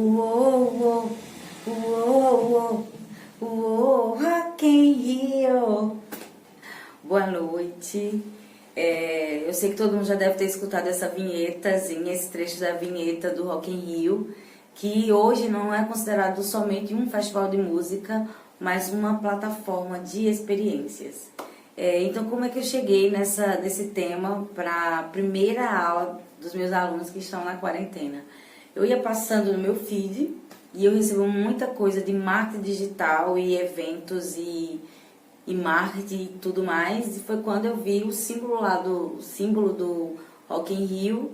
Uou, uou, uou, Rock in Rio. Boa noite. Eu sei que todo mundo já deve ter escutado essa vinhetazinha, esse trecho da vinheta do Rock in Rio, que hoje não é considerado somente um festival de música, mas uma plataforma de experiências. Então, como é que eu cheguei nesse tema para a primeira aula dos meus alunos que estão na quarentena? Eu ia passando no meu feed e eu recebo muita coisa de marketing digital e eventos e marketing e tudo mais. E foi quando eu vi o símbolo do Rock in Rio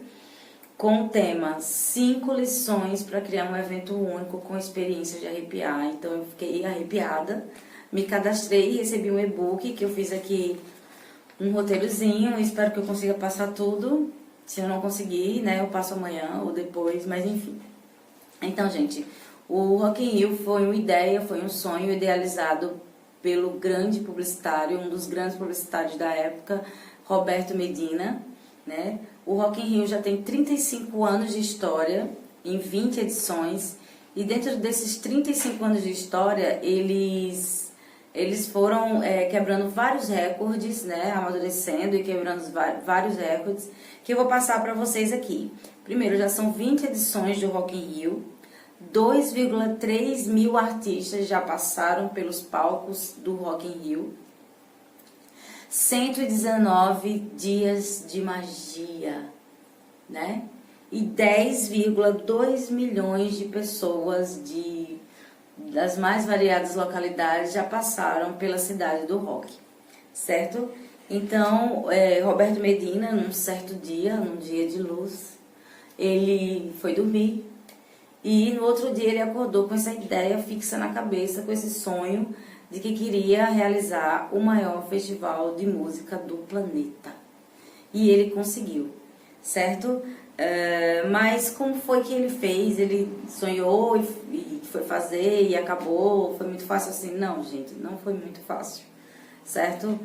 com o tema 5 lições para criar um evento único com experiência de arrepiar. Então eu fiquei arrepiada, me cadastrei e recebi um e-book que eu fiz aqui, um roteirozinho. Espero que eu consiga passar tudo. Se eu não conseguir, né, eu passo amanhã ou depois, mas enfim. Então, gente, o Rock in Rio foi uma ideia, foi um sonho idealizado pelo grande publicitário, um dos grandes publicitários da época, Roberto Medina, né? O Rock in Rio já tem 35 anos de história, em 20 edições, e dentro desses 35 anos de história, eles foram quebrando vários recordes, né, amadurecendo e quebrando vários recordes, que eu vou passar para vocês aqui. Primeiro, já são 20 edições do Rock in Rio, 2,3 mil artistas já passaram pelos palcos do Rock in Rio, 119 dias de magia, né? E 10,2 milhões de pessoas das mais variadas localidades já passaram pela cidade do rock, certo? Então, Roberto Medina, num certo dia, num dia de luz, ele foi dormir e no outro dia ele acordou com essa ideia fixa na cabeça, com esse sonho de que queria realizar o maior festival de música do planeta. E ele conseguiu, certo? Mas como foi que ele fez? Ele sonhou e foi fazer e acabou? Foi muito fácil assim? Não, gente, não foi muito fácil, certo?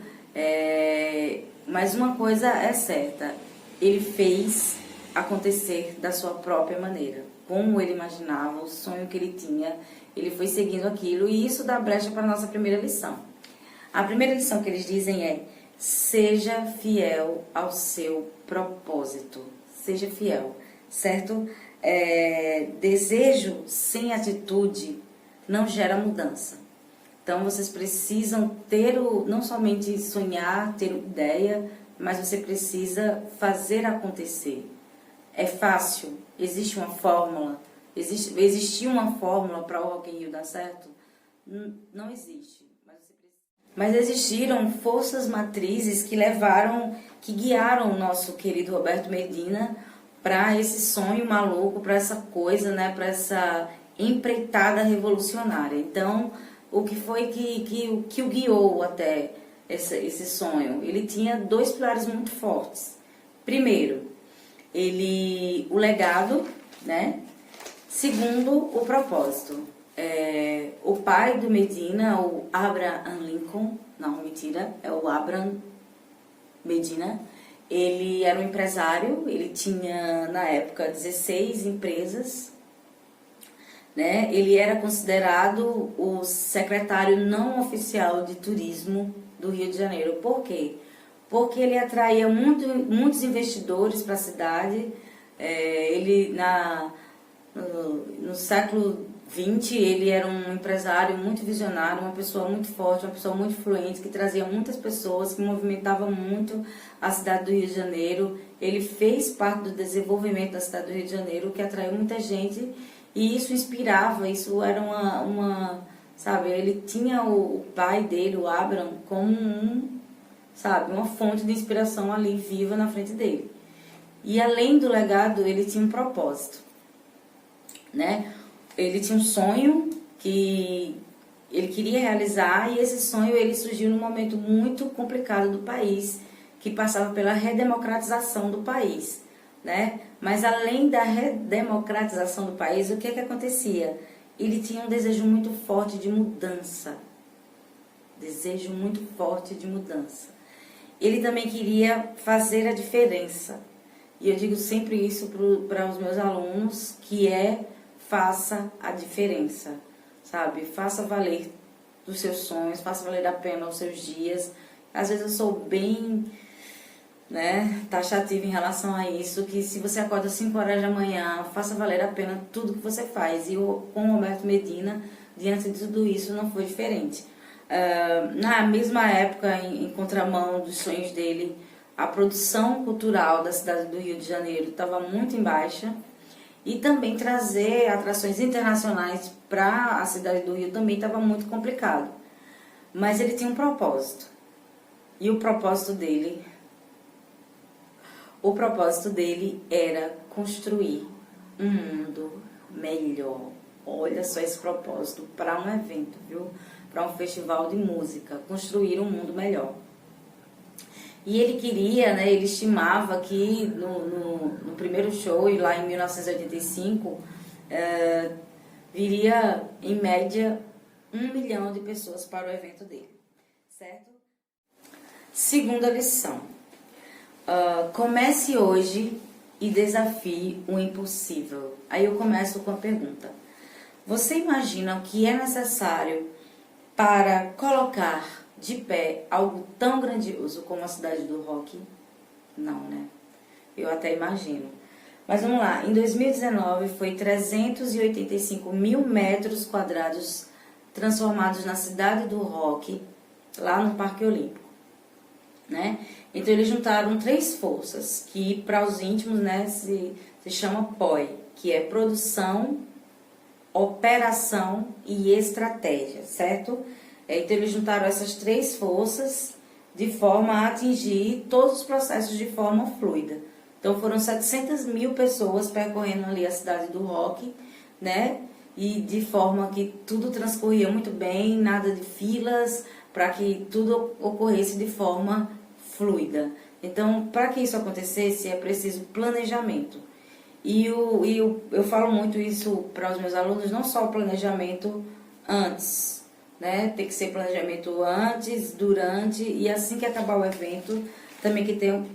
Mas uma coisa é certa, ele fez acontecer da sua própria maneira, como ele imaginava, o sonho que ele tinha, ele foi seguindo aquilo, e isso dá brecha para a nossa primeira lição. A primeira lição que eles dizem é: seja fiel ao seu propósito. Seja fiel, certo? Desejo sem atitude não gera mudança. Então, vocês precisam não somente sonhar, ter ideia, mas você precisa fazer acontecer. É fácil? Existe uma fórmula? Existia uma fórmula para o Rock in Rio dar certo? Não existe. Mas existiram forças matrizes que guiaram o nosso querido Roberto Medina para esse sonho maluco, para essa coisa, né, para essa empreitada revolucionária. Então, o que foi que o guiou até esse sonho? Ele tinha 2 pilares muito fortes. Primeiro, o legado, né? Segundo, o propósito. O pai do Medina, o Abraham Lincoln, não, mentira, é o Abraham Medina, ele era um empresário, ele tinha, na época, 16 empresas, né? Ele era considerado o secretário não oficial de turismo do Rio de Janeiro. Por quê? Porque ele atraía muitos investidores para a cidade. No século XX, ele era um empresário muito visionário, uma pessoa muito forte, uma pessoa muito influente, que trazia muitas pessoas, que movimentava muito a cidade do Rio de Janeiro. Ele fez parte do desenvolvimento da cidade do Rio de Janeiro, que atraiu muita gente, e isso inspirava, isso era sabe, ele tinha o pai dele, o Abraham, como uma fonte de inspiração ali viva na frente dele. E além do legado, ele tinha um propósito, né? Ele tinha um sonho que ele queria realizar, e esse sonho ele surgiu num momento muito complicado do país, que passava pela redemocratização do país, né? Mas além da redemocratização do país, o que acontecia? Ele tinha um desejo muito forte de mudança. Desejo muito forte de mudança. Ele também queria fazer a diferença. E eu digo sempre isso para os meus alunos, que é faça a diferença, sabe? Faça valer os seus sonhos, faça valer a pena os seus dias. Às vezes eu sou bem, né, taxativa em relação a isso, que se você acorda às 5 horas da manhã, faça valer a pena tudo que você faz. E eu, com o Roberto Medina, diante de tudo isso, não foi diferente. Na mesma época, em contramão dos sonhos dele, a produção cultural da cidade do Rio de Janeiro estava muito em baixa, e também trazer atrações internacionais para a cidade do Rio também estava muito complicado. Mas ele tinha um propósito. E o propósito dele era construir um mundo melhor. Olha só esse propósito para um evento, viu? Para um festival de música, construir um mundo melhor. E ele queria, né, ele estimava que no primeiro show, lá em 1985, viria, em média, 1 milhão de pessoas para o evento dele, certo? Segunda lição. Comece hoje e desafie o impossível. Aí eu começo com a pergunta. Você imagina o que é necessário para colocar de pé algo tão grandioso como a cidade do rock? Não, né? Eu até imagino. Mas vamos lá, em 2019 foi 385 mil metros quadrados transformados na cidade do rock, lá no Parque Olímpico, né? Então eles juntaram 3 forças, que para os íntimos, né, se chama POI, que é produção, operação e estratégia, certo? Então eles juntaram essas 3 forças de forma a atingir todos os processos de forma fluida. Então foram 700 mil pessoas percorrendo ali a cidade do rock, né? E de forma que tudo transcorria muito bem, nada de filas, para que tudo ocorresse de forma fluida. Então, para que isso acontecesse, é preciso planejamento. E eu falo muito isso para os meus alunos, não só o planejamento antes, né? Tem que ser planejamento antes, durante e assim que acabar o evento, também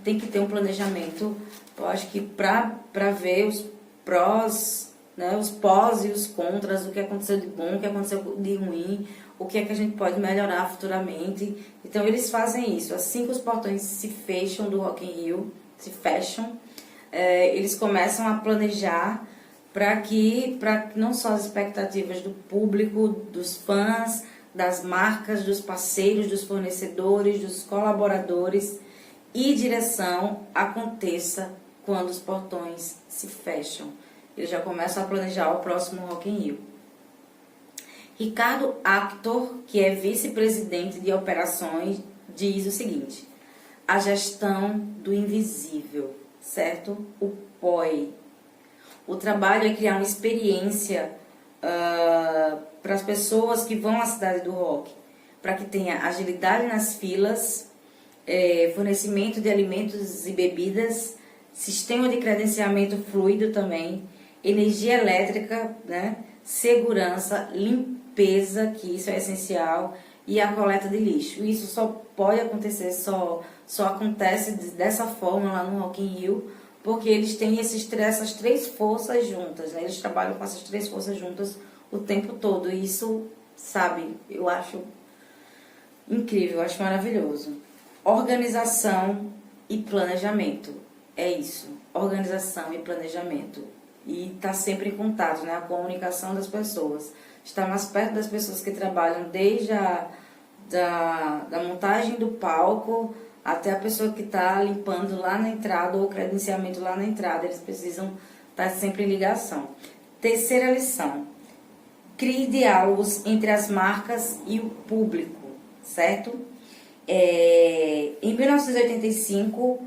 tem que ter um planejamento, eu acho que para ver os prós, né? Os pós e os contras, o que aconteceu de bom, o que aconteceu de ruim, o que é que a gente pode melhorar futuramente. Então eles fazem isso, assim que os portões se fecham do Rock in Rio, eles começam a planejar para que não só as expectativas do público, dos fãs, das marcas, dos parceiros, dos fornecedores, dos colaboradores e direção aconteça quando os portões se fecham. Eles já começam a planejar o próximo Rock in Rio. Ricardo Actor, que é vice-presidente de operações, diz o seguinte: a gestão do invisível, certo? O POI. O trabalho é criar uma experiência para as pessoas que vão à cidade do rock, para que tenha agilidade nas filas, fornecimento de alimentos e bebidas, sistema de credenciamento fluido também, energia elétrica, né? Segurança, limpeza, que isso é essencial, e a coleta de lixo. Isso só pode acontecer, só acontece dessa forma lá no Rock in Rio, porque eles têm essas 3 forças juntas, né? Eles trabalham com essas 3 forças juntas o tempo todo. E isso, sabe, eu acho incrível, eu acho maravilhoso. Organização e planejamento. É isso, organização e planejamento. E estar sempre em contato, né? A comunicação das pessoas. Estar mais perto das pessoas que trabalham desde da montagem do palco até a pessoa que está limpando lá na entrada ou o credenciamento lá na entrada. Eles precisam estar sempre em ligação. Terceira lição: crie diálogos entre as marcas e o público, certo? Em 1985,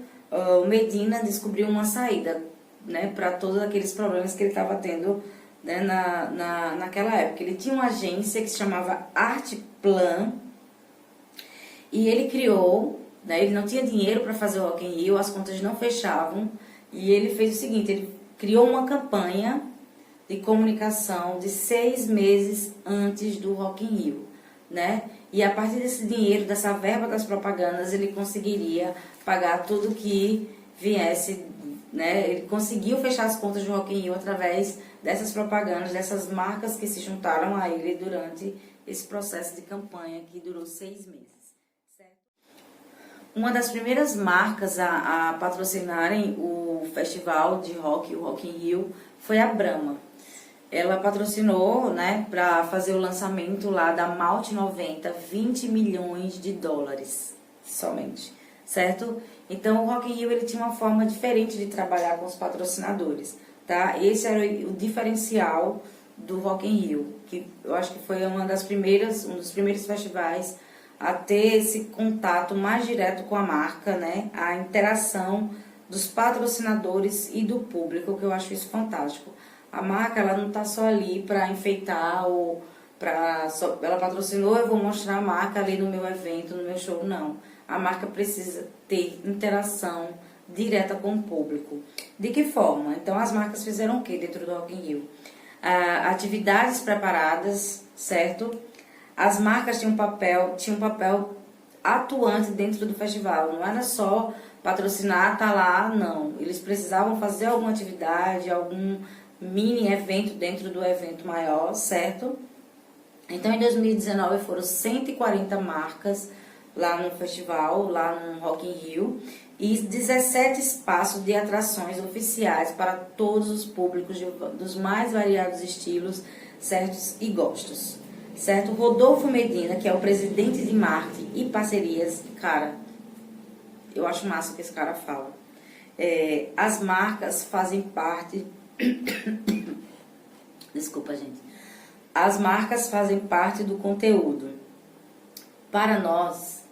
o Medina descobriu uma saída, né, para todos aqueles problemas que ele estava tendo, né, naquela época. Ele tinha uma agência que se chamava Artplan e ele criou, né, ele não tinha dinheiro para fazer o Rock in Rio, as contas não fechavam, e ele fez o seguinte: ele criou uma campanha de comunicação de 6 meses antes do Rock in Rio, né? E a partir desse dinheiro, dessa verba das propagandas, ele conseguiria pagar tudo que viesse, né? Ele conseguiu fechar as contas do Rock in Rio através dessas propagandas, dessas marcas que se juntaram a ele durante esse processo de campanha que durou 6 meses. Certo? Uma das primeiras marcas a patrocinarem o festival de rock, o Rock in Rio, foi a Brahma. Ela patrocinou, né, para fazer o lançamento lá da Malte 90, 20 milhões de dólares somente, certo? Então o Rock in Rio ele tinha uma forma diferente de trabalhar com os patrocinadores, tá? Esse era o diferencial do Rock in Rio, que eu acho que foi um dos primeiros festivais a ter esse contato mais direto com a marca, né? A interação dos patrocinadores e do público, que eu acho isso fantástico. A marca, ela não está só ali para enfeitar ou ela patrocinou, eu vou mostrar a marca ali no meu evento, no meu show, não. A marca precisa ter interação direta com o público. De que forma? Então, as marcas fizeram o que dentro do Rock in Rio? Atividades preparadas, certo? As marcas tinham um papel atuante dentro do festival. Não era só patrocinar, tá lá, não. Eles precisavam fazer alguma atividade, algum mini evento dentro do evento maior, certo? Então, em 2019 foram 140 marcas lá no festival, lá no Rock in Rio, e 17 espaços de atrações oficiais para todos os públicos dos mais variados estilos, certos e gostos, certo? Rodolfo Medina, que é o presidente de marketing e parcerias, cara, eu acho massa o que esse cara fala. As marcas fazem parte... Desculpa, gente. As marcas fazem parte do conteúdo. Para nós,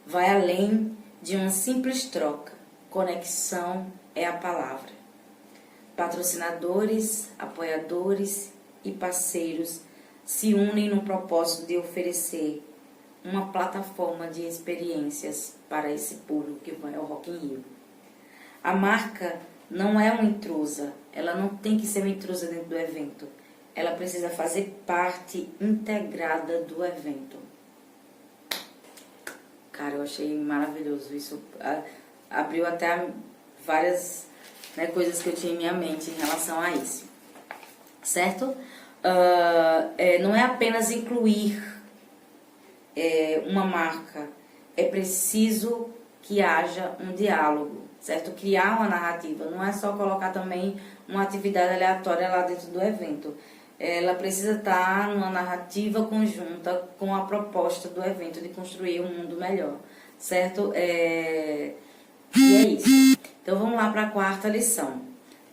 vai além de uma simples troca. Conexão é a palavra. Patrocinadores, apoiadores e parceiros se unem no propósito de oferecer uma plataforma de experiências para esse público que vai ao Rock in Rio. A marca não é uma intrusa, ela não tem que ser uma intrusa dentro do evento. Ela precisa fazer parte integrada do evento. Cara, eu achei maravilhoso isso. Abriu até várias, né, coisas que eu tinha em minha mente em relação a isso. Certo? Não é apenas incluir uma marca. É preciso que haja um diálogo, certo? Criar uma narrativa. Não é só colocar também uma atividade aleatória lá dentro do evento. Ela precisa estar numa narrativa conjunta com a proposta do evento de construir um mundo melhor, certo? E é isso. Então vamos lá para a quarta lição.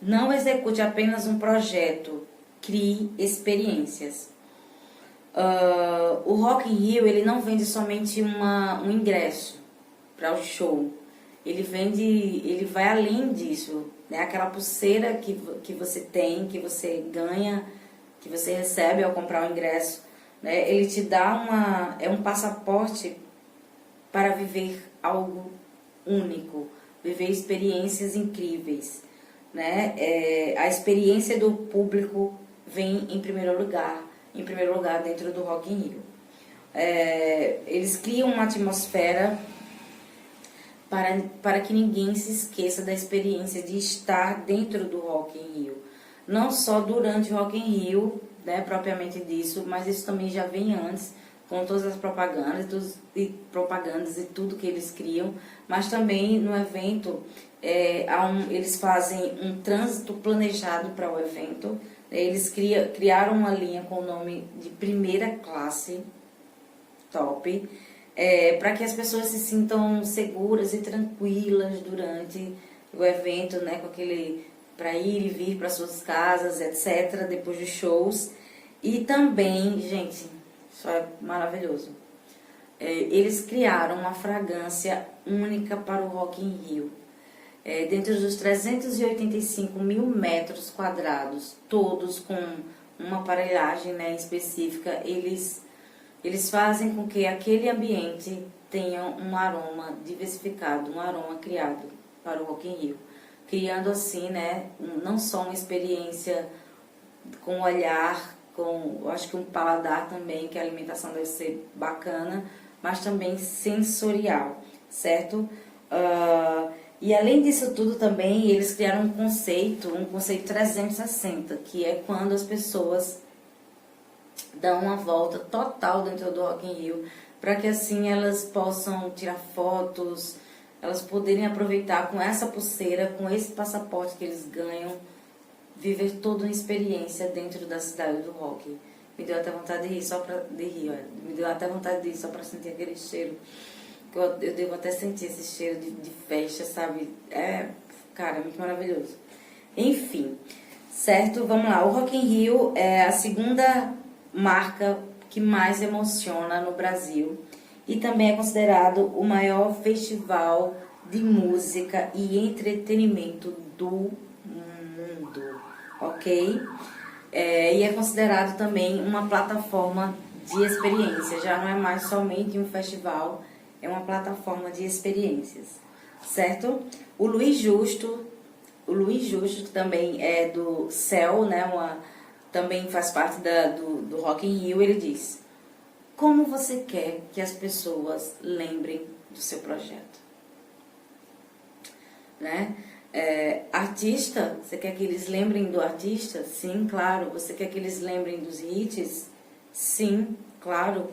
Não execute apenas um projeto, crie experiências. O Rock in Rio ele não vende somente um ingresso para o show. Ele vai além disso, né? Aquela pulseira que você tem, que você ganha, que você recebe ao comprar o ingresso, né? Ele te dá um passaporte para viver algo único, viver experiências incríveis, né? A experiência do público vem em primeiro lugar dentro do Rock in Rio. Eles criam uma atmosfera para que ninguém se esqueça da experiência de estar dentro do Rock in Rio. Não só durante o Rock in Rio, né, propriamente disso, mas isso também já vem antes, com todas as propagandas e tudo que eles criam, mas também no evento eles fazem um trânsito planejado para o evento. Eles criaram uma linha com o nome de primeira classe, top, para que as pessoas se sintam seguras e tranquilas durante o evento, né, com aquele para ir e vir para suas casas, etc., depois dos shows. E também, gente, isso é maravilhoso, eles criaram uma fragrância única para o Rock in Rio. Dentro dos 385 mil metros quadrados, todos com uma aparelhagem, né, específica, eles fazem com que aquele ambiente tenha um aroma diversificado, um aroma criado para o Rock in Rio, criando assim, né, não só uma experiência com olhar, eu acho que um paladar também, que a alimentação deve ser bacana, mas também sensorial, certo? E além disso tudo também, eles criaram um conceito 360, que é quando as pessoas dão uma volta total dentro do Rock in Rio, para que assim elas possam tirar fotos, elas poderem aproveitar com essa pulseira, com esse passaporte que eles ganham, viver toda uma experiência dentro da cidade do rock. Me deu até vontade de rir, me deu até vontade de ir só para sentir aquele cheiro. Eu devo até sentir esse cheiro de festa, sabe? Cara, muito maravilhoso. Enfim, certo? Vamos lá. O Rock in Rio é a segunda marca que mais emociona no Brasil e também é considerado o maior festival de música e entretenimento do mundo, ok? E é considerado também uma plataforma de experiência, já não é mais somente um festival, é uma plataforma de experiências, certo? O Luiz Justo, que também é do CEL, né? Também faz parte do Rock in Rio, ele diz: como você quer que as pessoas lembrem do seu projeto? Né? Artista, você quer que eles lembrem do artista? Sim, claro. Você quer que eles lembrem dos hits? Sim, claro.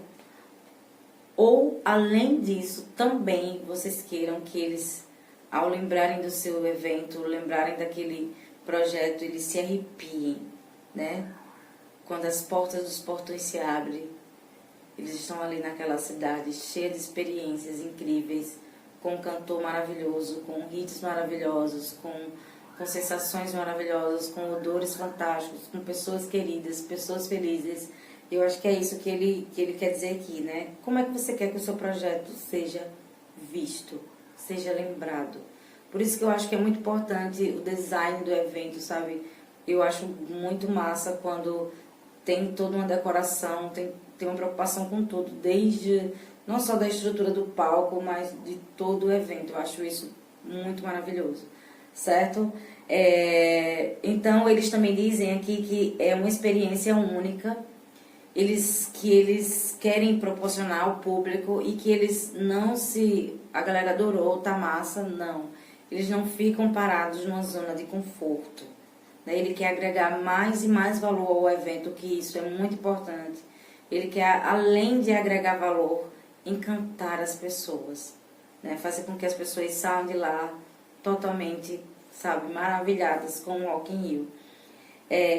Ou, além disso, também vocês queiram que eles, ao lembrarem do seu evento, lembrarem daquele projeto, eles se arrepiem, né? Quando as portas dos portões se abrem, eles estão ali naquela cidade cheia de experiências incríveis, com um cantor maravilhoso, com hits maravilhosos, com sensações maravilhosas, com odores fantásticos, com pessoas queridas, pessoas felizes. Eu acho que é isso que ele quer dizer aqui, né? Como é que você quer que o seu projeto seja visto, seja lembrado? Por isso que eu acho que é muito importante o design do evento, sabe? Eu acho muito massa quando tem toda uma decoração, tem uma preocupação com tudo, desde não só da estrutura do palco, mas de todo o evento. Eu acho isso muito maravilhoso, certo? Então, eles também dizem aqui que é uma experiência única, que eles querem proporcionar ao público e que eles não a galera adorou, tá massa, não. Eles não ficam parados numa zona de conforto. Né? Ele quer agregar mais e mais valor ao evento, que isso é muito importante. Ele quer, além de agregar valor, encantar as pessoas, né? Fazer com que as pessoas saiam de lá totalmente, sabe, maravilhadas com o Rock in Rio.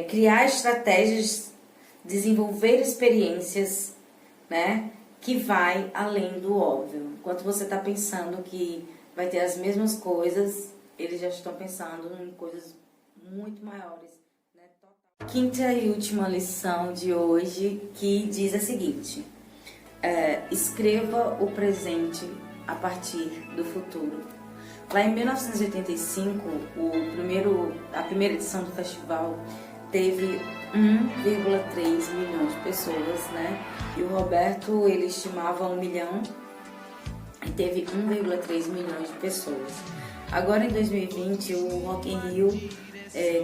Criar estratégias, desenvolver experiências, né, que vai além do óbvio. Enquanto você está pensando que vai ter as mesmas coisas, eles já estão pensando em coisas muito maiores. Né? Quinta e última lição de hoje, que diz a seguinte: escreva o presente a partir do futuro. Lá em 1985, a primeira edição do festival teve 1,3 milhões de pessoas, né? E o Roberto, ele estimava 1 milhão e teve 1,3 milhões de pessoas. Agora, em 2020, o Rock in Rio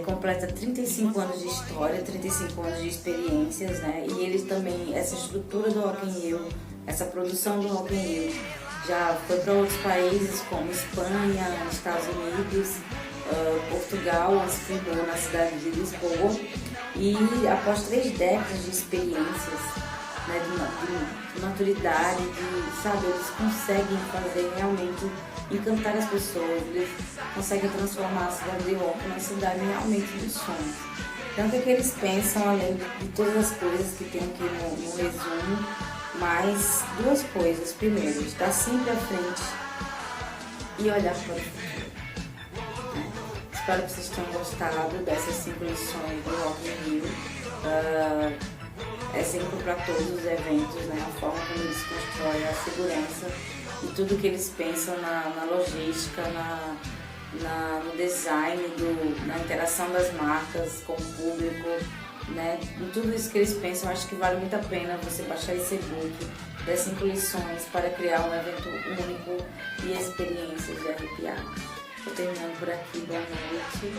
completa 35 anos de história, 35 anos de experiências, né? E ele também, essa estrutura do Rock in Rio, essa produção do Rock in Rio, já foi para outros países como Espanha, Estados Unidos, Portugal, se fundou na cidade de Lisboa. E após 3 décadas de experiências, né, de maturidade, sabe, eles conseguem fazer realmente encantar as pessoas, eles conseguem transformar a cidade de rock numa cidade realmente dos sonhos. Então, o que eles pensam, além de todas as coisas que tem aqui no resumo, mas 2 coisas. Primeiro, estar sempre à frente e olhar para o futuro. Espero que vocês tenham gostado dessas 5 lições do Rock in Rio. É sempre para todos os eventos, né? A forma como eles constroem a segurança e tudo que eles pensam na logística, no design, na interação das marcas com o público, né? Em tudo isso que eles pensam, acho que vale muito a pena você baixar esse e-book das 5 lições para criar um evento único e experiências de arrepiar. Estou terminando por aqui, boa noite.